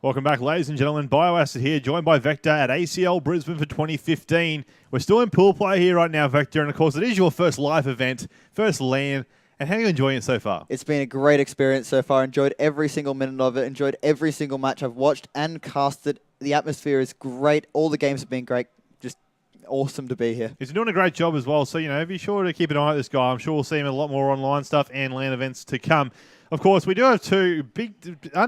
Welcome back, ladies and gentlemen. Bioacid here, joined by Vector at ACL Brisbane for 2015. We're still in pool play here right now, Vector, and of course it is your first live event, first LAN. And how are you enjoying it so far? It's been a great experience so far. Enjoyed every single minute of it. Enjoyed every single match I've watched and casted. The atmosphere is great. All the games have been great. Just awesome to be here. He's doing a great job as well. So, be sure to keep an eye on this guy. I'm sure we'll see him in a lot more online stuff and LAN events to come. Of course, we do have two big,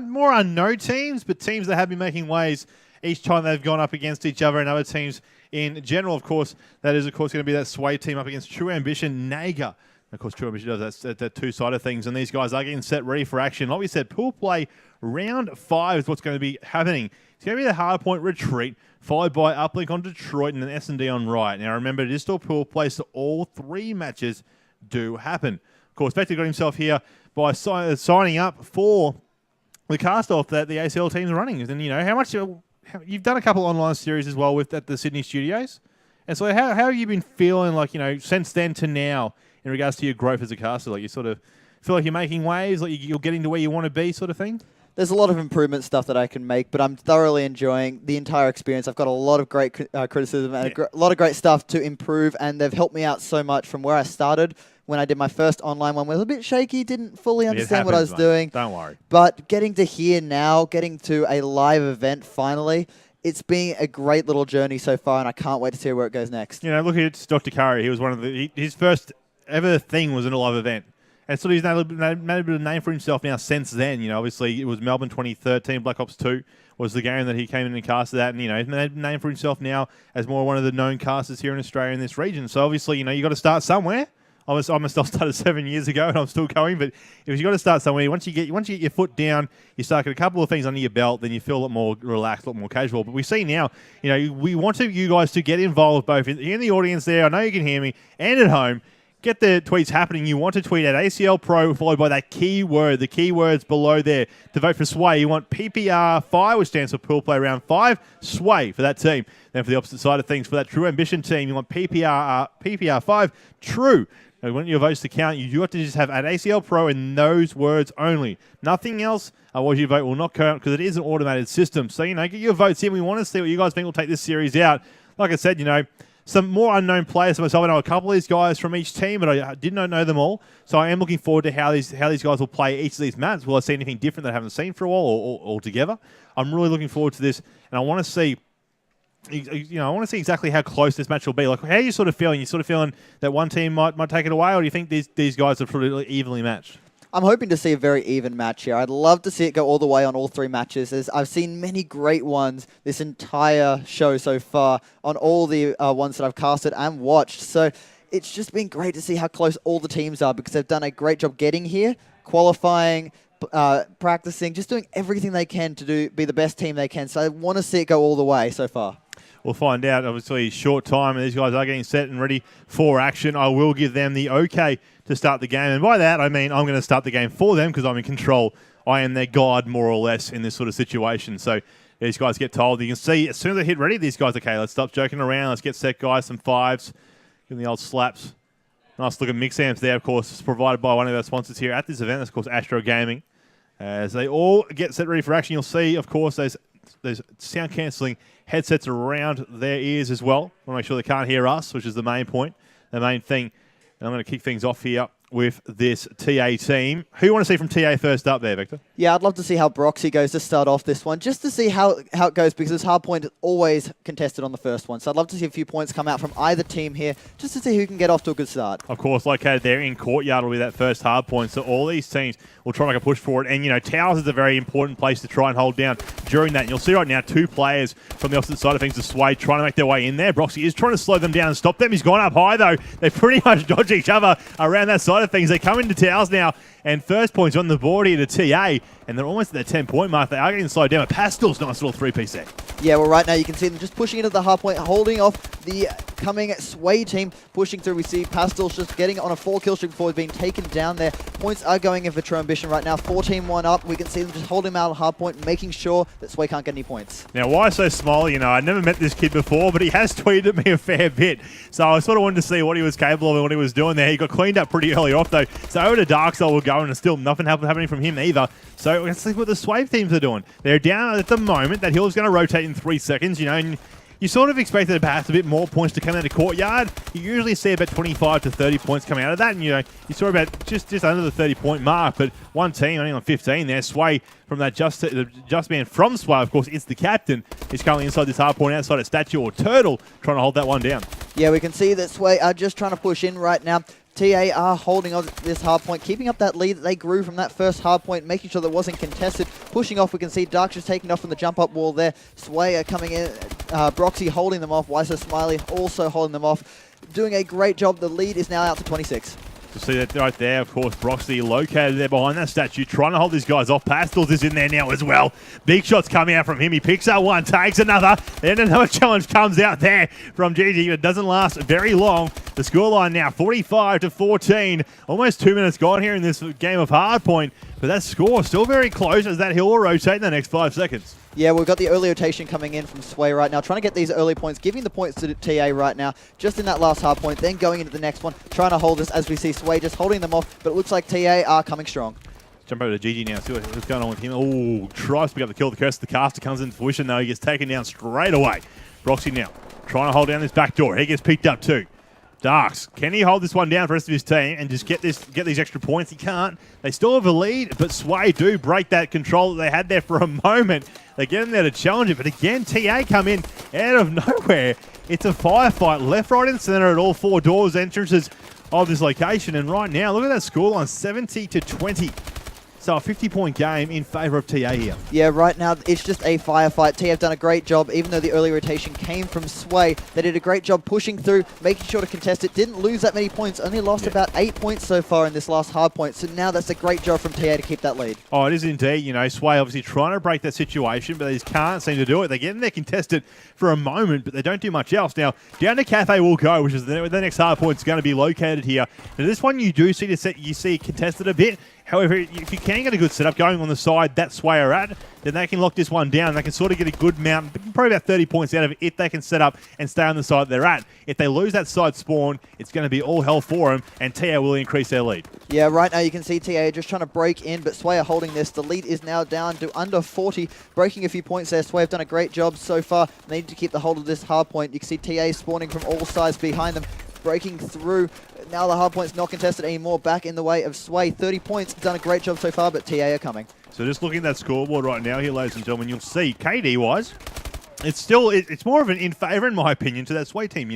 more unknown teams, but teams that have been making waves each time they've gone up against each other and other teams in general. Of course, that is, going to be that Sway team up against True AmBition.NAGA. Of course, True AmBition does that two-sided things, and these guys are getting set ready for action. Like we said, pool play round 5 is what's going to be happening. It's going to be the hardpoint retreat, followed by uplink on Detroit and an S&D on right. Now, remember, it is still pool play, so all 3 matches do happen. Of course, Vector got himself here by signing up for the cast-off that the ACL team's running. And, how much you've done a couple of online series as well at the Sydney studios. And so how have you been feeling, since then to now in regards to your growth as a caster? Like, you sort of feel like you're making waves, like you're getting to where you want to be sort of thing? There's a lot of improvement stuff that I can make, but I'm thoroughly enjoying the entire experience. I've got a lot of great criticism and a lot of great stuff to improve, and they've helped me out so much from where I started when I did my first online one. I was a bit shaky, didn't fully understand what I was doing. Don't worry. But getting to here now, getting to a live event finally, it's been a great little journey so far, and I can't wait to see where it goes next. Look at Dr. Curry. He was one of his first ever thing was in a live event. And so he's made a bit of a name for himself now since then. Obviously it was Melbourne 2013, Black Ops 2 was the game that he came in and casted that. And, he's made a name for himself now as more one of the known casters here in Australia in this region. So obviously, you got to start somewhere. I myself started 7 years ago and I'm still going, but if you got to start somewhere, once you get your foot down, you start getting a couple of things under your belt, then you feel a lot more relaxed, a lot more casual. But we see now, we want you guys to get involved both in the audience there. I know you can hear me, and at home. Get the tweets happening. You want to tweet at ACL Pro, followed by that keyword. The keywords below there to vote for Sway. You want PPR5, which stands for Pool Play Round 5, Sway for that team. Then for the opposite side of things, for that True AmBition team, you want PPR5, True. Now, you want your votes to count. You do have to just have at ACL Pro in those words only. Nothing else. Otherwise, your vote will not count because it is an automated system. So, get your votes in. We want to see what you guys think will take this series out. Like I said, some more unknown players for myself. I know a couple of these guys from each team, but I did not know them all. So I am looking forward to how these guys will play each of these maps. Will I see anything different that I haven't seen for a while or altogether? I'm really looking forward to this, and I want to see. I want to see exactly how close this match will be. Like, how are you sort of feeling? You sort of feeling that one team might take it away, or do you think these guys are pretty evenly matched? I'm hoping to see a very even match here. I'd love to see it go all the way on all 3 matches, as I've seen many great ones this entire show so far on all the ones that I've casted and watched. So it's just been great to see how close all the teams are, because they've done a great job getting here, qualifying, practicing, just doing everything they can to be the best team they can. So I want to see it go all the way so far. We'll find out. Obviously, short time, and these guys are getting set and ready for action. I will give them the okay to start the game. And by that, I mean I'm going to start the game for them because I'm in control. I am their guide, more or less, in this sort of situation. So these guys get told. You can see, as soon as they hit ready, these guys, okay, let's stop joking around. Let's get set, guys. Some 5s. Give them the old slaps. Nice look at mix amps there, of course. It's provided by one of our sponsors here at this event. That's, of course, Astro Gaming. As they all get set ready for action, you'll see, of course, those sound cancelling headsets around their ears as well. I want to make sure they can't hear us, which is the main point, the main thing. And I'm going to kick things off here with this TA team. Who you want to see from TA first up there, Victor? Yeah, I'd love to see how Broxy goes to start off this one, just to see how it goes, because this hard point is always contested on the first one. So I'd love to see a few points come out from either team here, just to see who can get off to a good start. Of course, located there in Courtyard will be that first hard point. So all these teams will try and make a push forward. And, Towers is a very important place to try and hold down during that. And you'll see right now 2 players from the opposite side of things, the Sway, trying to make their way in there. Broxy is trying to slow them down and stop them. He's gone up high, though. They pretty much dodge each other around that side of things. They come into Towers now, and first point's on the board here to TA, and they're almost at their 10-point mark. They are getting slowed down, but Pastel's nice little 3-piece set. Yeah, well, right now you can see them just pushing into the hard point, holding off the coming Sway team, pushing through. We see Pastel's just getting on a 4-kill streak before being taken down there. Points are going in for True AmBition right now, 14-1 up. We can see them just holding him out of hard point, making sure that Sway can't get any points. Now, why so smiley? I never met this kid before, but he has tweeted me a fair bit. So I sort of wanted to see what he was capable of and what he was doing there. He got cleaned up pretty early off, though. So over to Darkseid will go. going, and still nothing happening from him either. So let's see what the Swave teams are doing. They're down at the moment. That hill's going to rotate in 3 seconds, and you sort of expected perhaps a bit more points to come out of Courtyard. You usually see about 25 to 30 points come out of that, and you saw about just under the 30-point mark, but one team only on 15 there. Sway from that just man from Sway, of course, it's the captain. He's currently inside this hard point outside a statue or turtle, trying to hold that one down. Yeah, we can see that Sway are just trying to push in right now. TA are holding on this hard point, keeping up that lead that they grew from that first hard point, making sure that it wasn't contested. Pushing off, we can see Dark just taking off from the jump-up wall there. Sway are coming in, Broxy holding them off, Weiser Smiley also holding them off. Doing a great job. The lead is now out to 26. To see that right there, of course, Broxy located there behind that statue, trying to hold these guys off. Pastels is in there now as well. Big shots coming out from him. He picks up one, takes another. Then another challenge comes out there from GG, but it doesn't last very long. The scoreline now 45 to 14. Almost 2 minutes gone here in this game of hardpoint, but that score still very close as that hill will rotate in the next 5 seconds. Yeah, we've got the early rotation coming in from Sway right now, trying to get these early points, giving the points to TA right now, just in that last hard point, then going into the next one, trying to hold this as we see Sway just holding them off, but it looks like TA are coming strong. Jump over to GG now, see what's going on with him. Oh, tries to pick up the kill. The curse of the caster comes into fruition though. He gets taken down straight away. Broxy now trying to hold down this back door. He gets picked up too. Darks, can he hold this one down for the rest of his team and just get these extra points? He can't. They still have a lead, but Sway do break that control that they had there for a moment. They get in there to challenge it, but again, TA come in out of nowhere. It's a firefight left, right, and center at all 4 doors, entrances of this location. And right now, look at that scoreline, 70 to 20. So a 50-point game in favour of TA here. Yeah, right now it's just a firefight. TA have done a great job, even though the early rotation came from Sway. They did a great job pushing through, making sure to contest it. Didn't lose that many points, only lost about 8 points so far in this last hard point. So now that's a great job from TA to keep that lead. Oh, it is indeed. Sway obviously trying to break that situation, but they just can't seem to do it. They get in there contested for a moment, but they don't do much else. Now, down to Cafe will go, which is the next hard point is going to be located here. Now, this one you do see contested a bit. However, if you can get a good setup going on the side that Sway are at, then they can lock this one down. They can sort of get a good amount, probably about 30 points out of it if they can set up and stay on the side they're at. If they lose that side spawn, it's going to be all hell for them, and TA will increase their lead. Yeah, right now you can see TA just trying to break in, but Sway are holding this. The lead is now down to under 40, breaking a few points there. Sway have done a great job so far. They need to keep the hold of this hard point. You can see TA spawning from all sides behind them, breaking through. Now the hard point's not contested anymore, back in the way of Sway. 30 points, done a great job so far, but TA are coming. So just looking at that scoreboard right now here, ladies and gentlemen, you'll see KD-wise, it's more of an in favour, in my opinion, to that Sway team.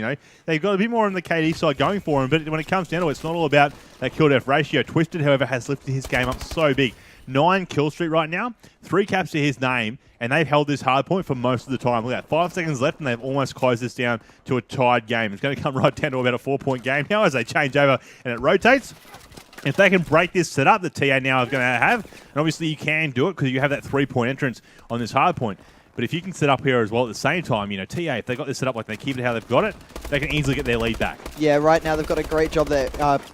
They've got a bit more on the KD side going for them, but when it comes down to it, it's not all about that kill-death ratio. Twisted, however, has lifted his game up so big. 9 kill streak right now, 3 caps to his name, and they've held this hard point for most of the time. Look at that, 5 seconds left, and they've almost closed this down to a tied game. It's going to come right down to about a 4-point game now as they change over and it rotates. If they can break this setup that TA now is going to have, and obviously you can do it because you have that 3-point entrance on this hard point. But if you can set up here as well at the same time, TA, if they got this set up like they keep it how they've got it, they can easily get their lead back. Yeah, right now they've got a great job there.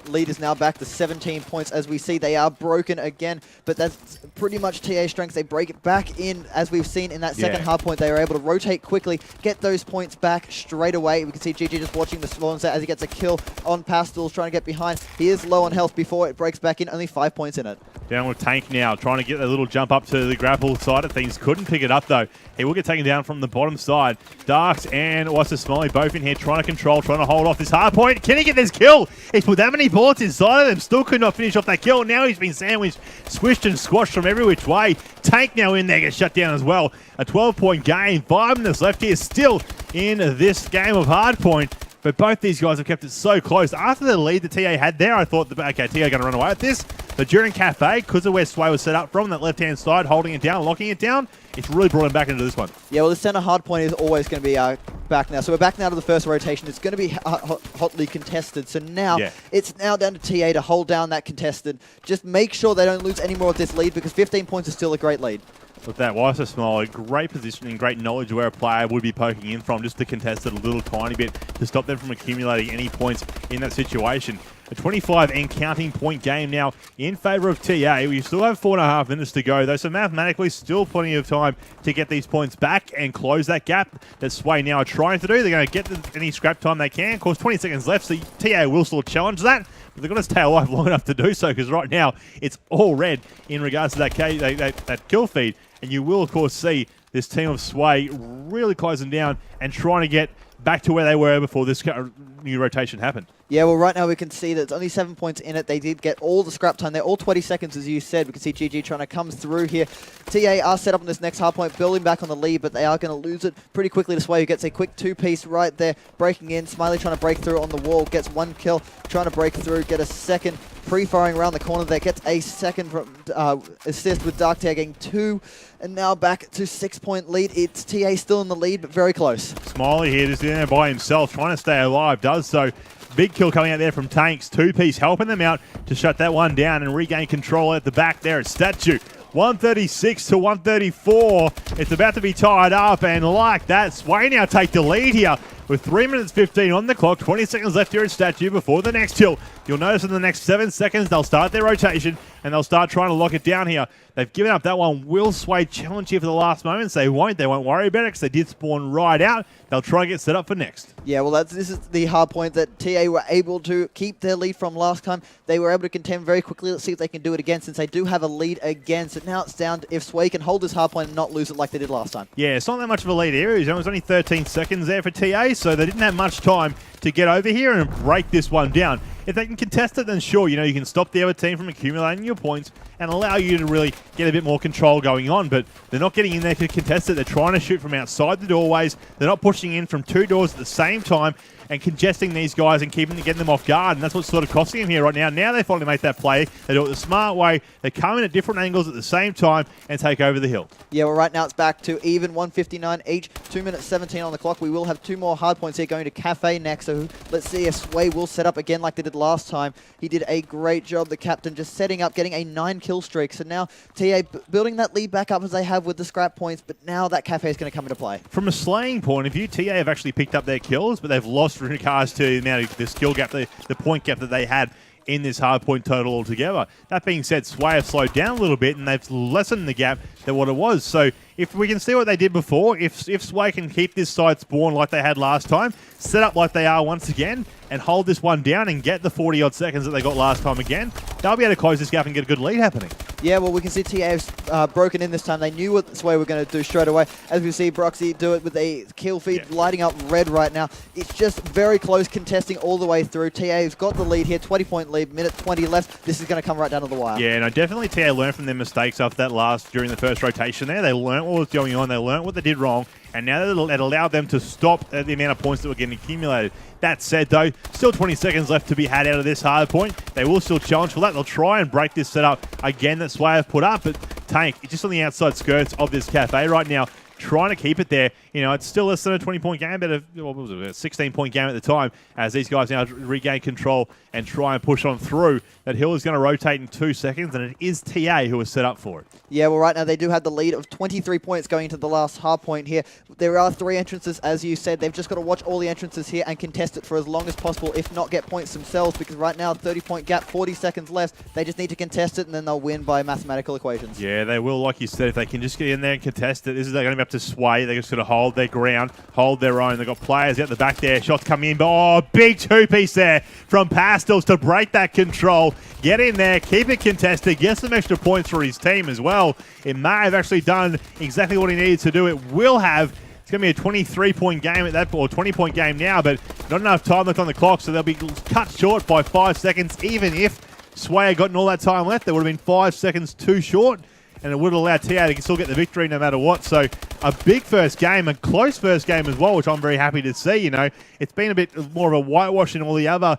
Lead is now back to 17 points. As we see, they are broken again, but that's pretty much TA's strength. They break it back in, as we've seen in that second hard point. They are able to rotate quickly, get those points back straight away. We can see GG just watching the spawns there as he gets a kill on Pastels, trying to get behind. He is low on health before it breaks back in, only 5 points in it. Down with Tank now, trying to get a little jump up to the grapple side of things. Couldn't pick it up, though. He will get taken down from the bottom side. Darks and Weiser Smiley both in here, trying to control, trying to hold off this hard point. Can he get this kill? He's put that many bullets inside of them. Still could not finish off that kill. Now he's been sandwiched, squished and squashed from every which way. Tank now in there, gets shut down as well. A 12-point game. 5 minutes left here, still in this game of hardpoint. But both these guys have kept it so close. After the lead that TA had there, I thought, okay, TA are going to run away with this. But during Cafe, because of where Sway was set up from, that left-hand side, holding it down, locking it down, it's really brought him back into this one. Yeah, well, the center hard point is always going to be back now. So we're back now to the first rotation. It's going to be hotly contested. So now it's now down to TA to hold down that contested. Just make sure they don't lose any more of this lead because 15 points is still a great lead. with that Weiser smile, great positioning, great knowledge of where a player would be poking in from, just to contest it a little tiny bit to stop them from accumulating any points in that situation. A 25 and counting point game now in favour of TA. We still have 4.5 minutes to go, though, so mathematically still plenty of time to get these points back and close that gap that Sway now are trying to do. They're going to get any scrap time they can. Of course, 20 seconds left, so TA will still challenge that, but they've got to stay alive long enough to do so, because right now it's all red in regards to that kill feed. And you will, of course, see this team of Sway really closing down and trying to get back to where they were before this new rotation happened. Yeah, well, right now we can see that it's only 7 points in it. They did get all the scrap time. They're all 20 seconds, as you said. We can see GG trying to come through here. TA are set up on this next hard point, building back on the lead, but they are going to lose it pretty quickly to Sway, who gets a quick two-piece right there, breaking in. Smiley trying to break through on the wall, gets one kill, trying to break through, get a second. Pre-firing around the corner there, gets a second from, assist with Dark Tail getting 2, and now back to 6-point lead. It's TA still in the lead, but very close. Smiley here just in there by himself, trying to stay alive, does so. Big kill coming out there from Tanks. Two-piece helping them out to shut that one down and regain control at the back there at Statue. 136 to 134. It's about to be tied up, and like that, Sway now take the lead here with 3 minutes 15 on the clock. 20 seconds left here at Statue before the next kill. You'll notice in the next 7 seconds, they'll start their rotation, and they'll start trying to lock it down here. They've given up that one. Will Sway challenge here for the last moments? They won't. They won't worry about it because they did spawn right out. They'll try and get set up for next. Yeah, well, this is the hard point that TA were able to keep their lead from last time. They were able to contend very quickly. Let's see if they can do it again, since they do have a lead again. So now it's down to if Sway can hold this hard point and not lose it like they did last time. Yeah, it's not that much of a lead here. It was only 13 seconds there for TA, so they didn't have much time to get over here and break this one down. If they can contest it, then sure, you can stop the other team from accumulating your points and allow you to really get a bit more control going on, but they're not getting in there to contest it. They're trying to shoot from outside the doorways. They're not pushing in from 2 doors at the same time and congesting these guys and getting them off guard, and that's what's sort of costing them here right now. Now they finally make that play. They do it the smart way. They come in at different angles at the same time and take over the hill. Yeah, well, right now it's back to even, 159 each, 2 minutes 17 on the clock. We will have 2 more hard points here going to Cafe next, so let's see if Sway will set up again like they did last time. He did a great job, the captain, just setting up, getting a 9-kill streak. So now TA building that lead back up as they have with the scrap points, but now that Cafe is going to come into play. From a slaying point of view, TA have actually picked up their kills, but they've lost in regards to the amount of the skill gap, the point gap that they had in this hard point total altogether. That being said, Sway have slowed down a little bit and they've lessened the gap than what it was. So if we can see what they did before, if Sway can keep this side spawn like they had last time, set up like they are once again, and hold this one down and get the 40-odd seconds that they got last time again, they'll be able to close this gap and get a good lead happening. Yeah, well, we can see TA have broken in this time. They knew what Sway were going to do straight away. As we see Broxy do it with a kill feed lighting up red right now. It's just very close, contesting all the way through. TA's got the lead here, 20-point lead, minute 20 left. This is going to come right down to the wire. Yeah, no, definitely TA learned from their mistakes after that during the first rotation there. They learned what was going on. They learned what they did wrong. And now it allowed them to stop the amount of points that were getting accumulated. That said, though, still 20 seconds left to be had out of this hard point. They will still challenge for that. They'll try and break this setup again that Sway have put up, but Tank, just on the outside skirts of this cafe right now, trying to keep it there. It's still less than a 20-point game, but a 16-point game at the time, as these guys now regain control and try and push on through. That hill is going to rotate in 2 seconds, and it is TA who is set up for it. Yeah, well, right now they do have the lead of 23 points going into the last hard point here. There are 3 entrances, as you said. They've just got to watch all the entrances here and contest it for as long as possible, if not get points themselves, because right now, 30-point gap, 40 seconds left. They just need to contest it, and then they'll win by mathematical equations. Yeah, they will, like you said, if they can just get in there and contest it. This is going to be up to Sway. They're just going to hold their ground, hold their own. They've got players out the back there. Shots coming in, but big two-piece there from Pastels to break that control. Get in there, keep it contested, get some extra points for his team as well. It may have actually done exactly what he needed to do. It will have. It's going to be a 23-point game at that point, or 20-point game now, but not enough time left on the clock, so they'll be cut short by 5 seconds. Even if Sway had gotten all that time left, there would have been 5 seconds too short, and it would allow TA to still get the victory no matter what. So a big first game, a close first game as well, which I'm very happy to see. It's been a bit more of a whitewash in all the other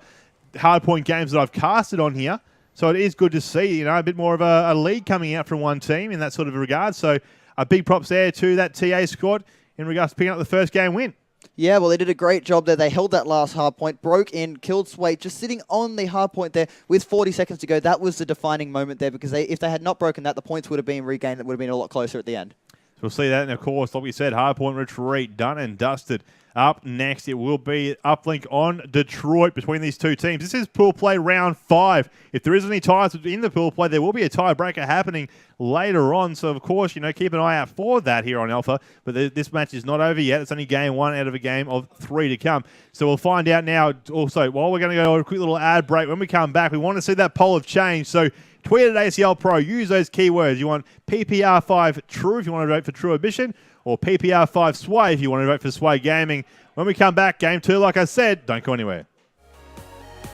hardpoint games that I've casted on here. So it is good to see, a bit more of a lead coming out from one team in that sort of regard. So a big props there to that TA squad in regards to picking up the first game win. Yeah, well, they did a great job there. They held that last hard point, broke in, killed Sway, just sitting on the hard point there with 40 seconds to go. That was the defining moment there because if they had not broken that, the points would have been regained. It would have been a lot closer at the end. We'll see that, and of course, like we said, hardpoint retreat, done and dusted. Up next, it will be uplink on Detroit between these two teams. This is pool play round 5. If there is any ties in the pool play, there will be a tiebreaker happening later on. So, of course, keep an eye out for that here on Alpha. But this match is not over yet. It's only game 1 out of a game of 3 to come. So we'll find out now. Also, while we're going to go a quick little ad break, when we come back, we want to see that poll of change. So tweet at ACL Pro. Use those keywords. You want PPR5 True if you want to vote for True AmBition, or PPR5 Sway if you want to vote for Sway Gaming. When we come back, game 2, like I said, don't go anywhere.